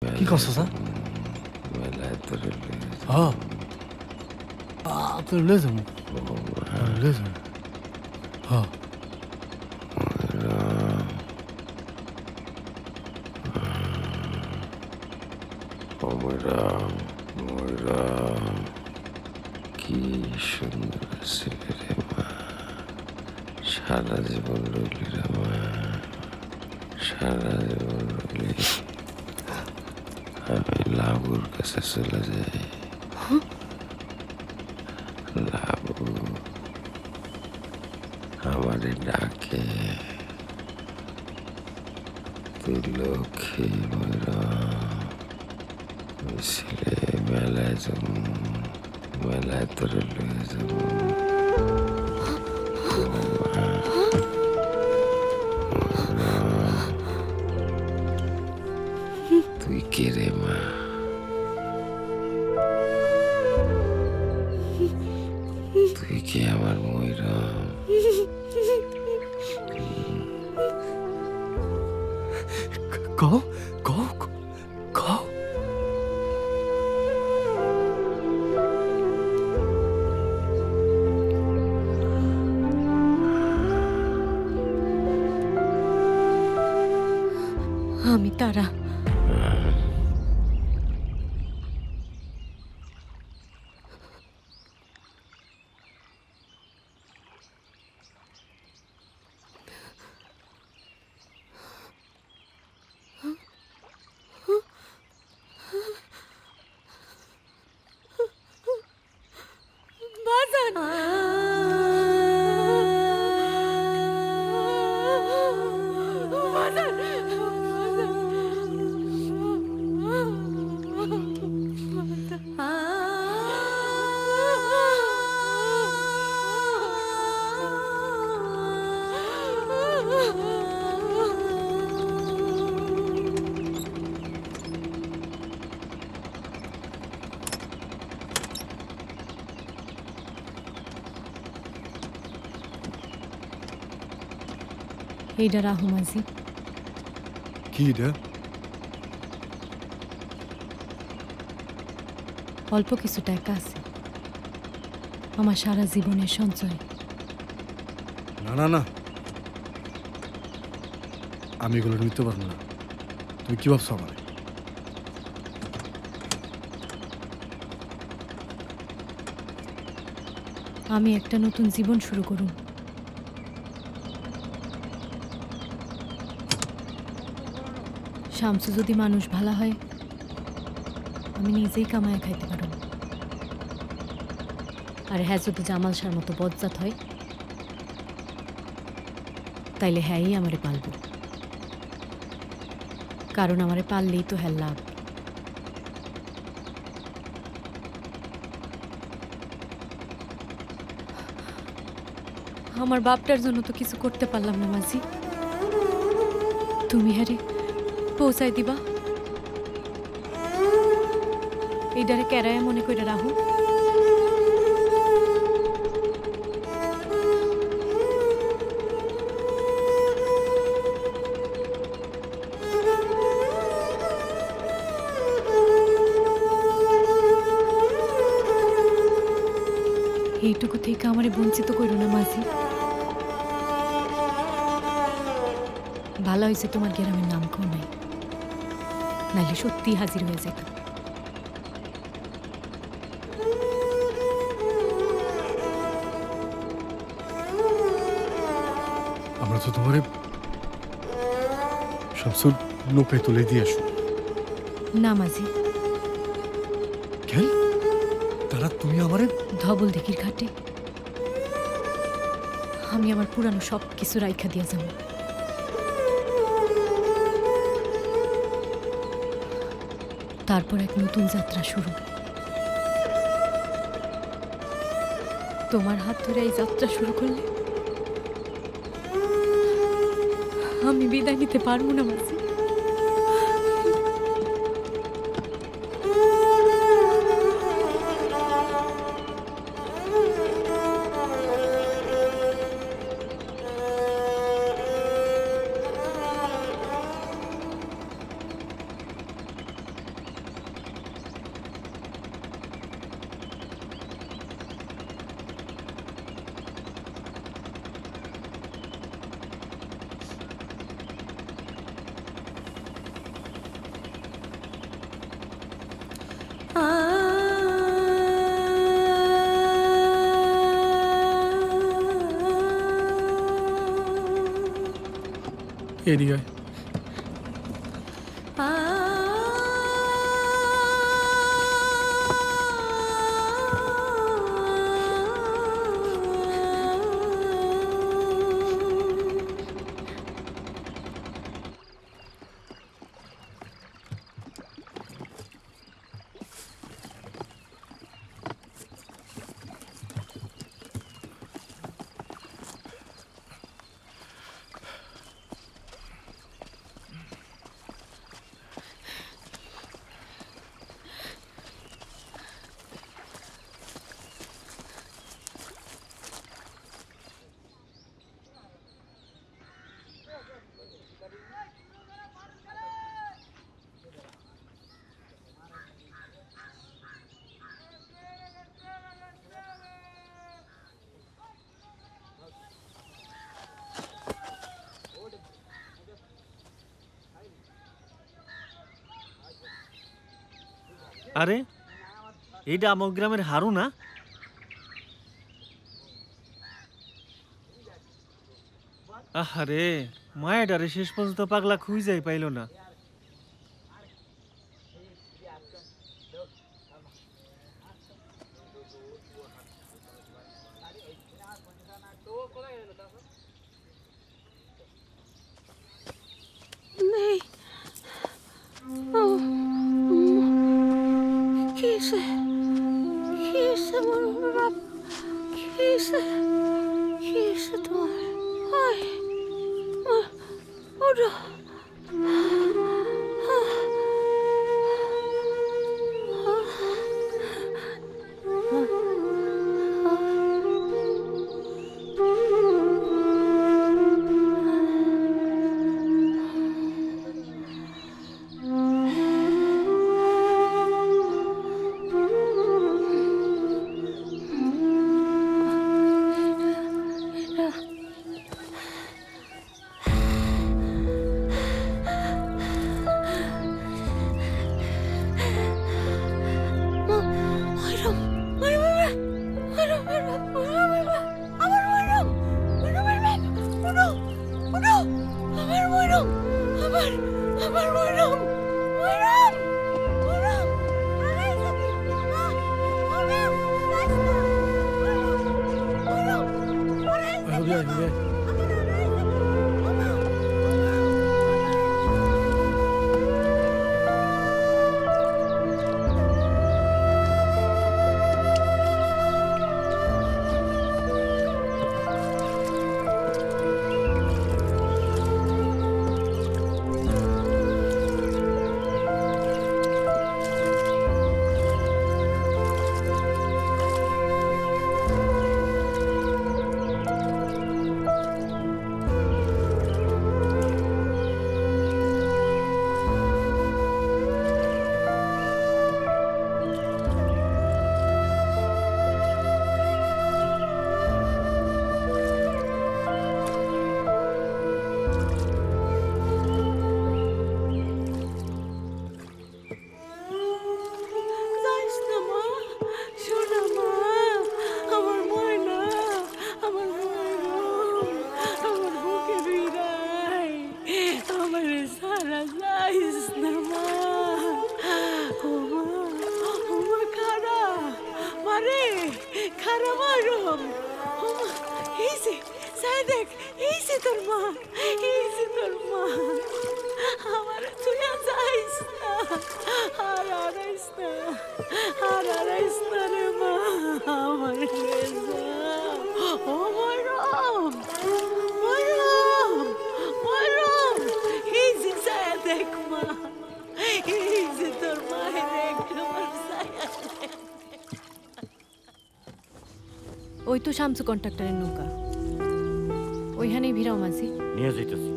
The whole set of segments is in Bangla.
কি করছো স্যার? হ্যাঁ তোর লয়ে যাবো লয়ে যাবো হ্যাঁ কি সুন্দর ছেলে রে মা, সারা জীবন রইলি রে মা, সারা জীবন রইলি। আমি লাবুর কাছে চলে যাই। লাবু আমারে ডাকে, তুই লক্ষ্মী ময়রা ছেলে, মেলায় যাবো, মেলায় তোরে লয়ে যাবো। তুই কে রে মা? তুই কে আমার ময়রা? কও কও কও আমি তারা। এইটা রাহু মাঝি। কি এটা? অল্প কিছু টাকা আছে, আমার সারা জীবনের সঞ্চয়। না না না, আমি এগুলো নিতে পারবো না। তুমি কি ভাবছো আমার? আমি একটা নতুন জীবন শুরু করুন। শামসু যদি মানুষ ভালো হয়, আমি নিজেই কামায় খাইতে পারব। আর হ্যাঁ যদি জামাল শাহর মতো বজ্জাত হয়, তাইলে হ্যাঁই আমারে পালব। কারণ আমারে পাললেই তো হ্যাঁ লাভ। আমার বাপটার জন্য তো কিছু করতে পারলাম না মাঝি। তুমি হ্যারে পৌঁছাই দিবা। এইটারে কেরায় মনে করে রাহু। এইটুকু থেকে আমারে বঞ্চিত করো না মাঝি। ভালো হয়েছে তোমার গ্রামের নাম কেউ নাই, নাহলে সত্যি হাজির হয়ে যেত। আমরা তো তোমারে শামসুর নৌকায় তুলে দিয়ে আসো। না মাঝি, কেন? তারা তুমি আমারে ধবল দিঘির ঘাটে আমি আমার পুরানো সব কিছু রাইখা দিয়ে যাব। তারপর এক নতুন যাত্রা শুরু। তোমার হাত ধরে এই যাত্রা শুরু করলে আমি বিদায় নিতে পারবো না মাঝি। এদিকে আয়। আরে এইটা আমার গ্রামের হারু না? আহারে মায়াডারে শেষ পর্যন্ত পাগলা খুঁজেই পাইল না। নেই। কিসে কিসে বাপ, কিসে কিসে তোমার? আয় ওঠো। ওই তো শামসু কন্ট্রাক্টরের নৌকা, ওইখানেই ভিড়াও মাঝি। নিয়ে যাইতেছি।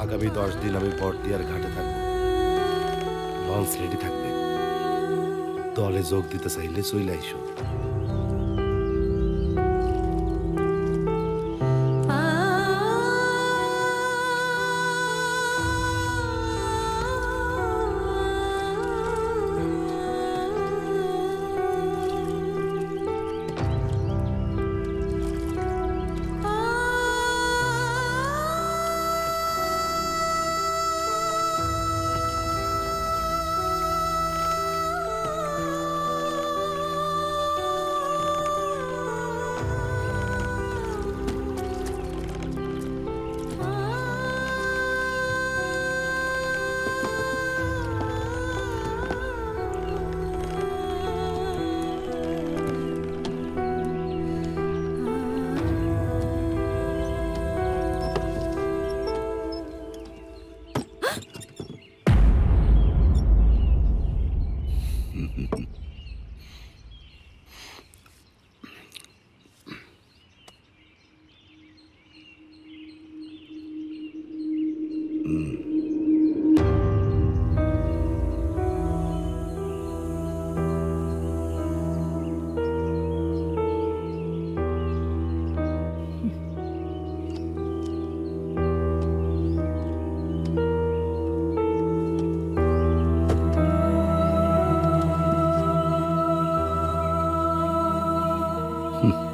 আগামী 10 দিন আমি বড়দিয়ার ঘাটে থাকবো, লঞ্চ রেডি থাকবে। দলে যোগ দিতে চাইলে চলে আইসো। হুম।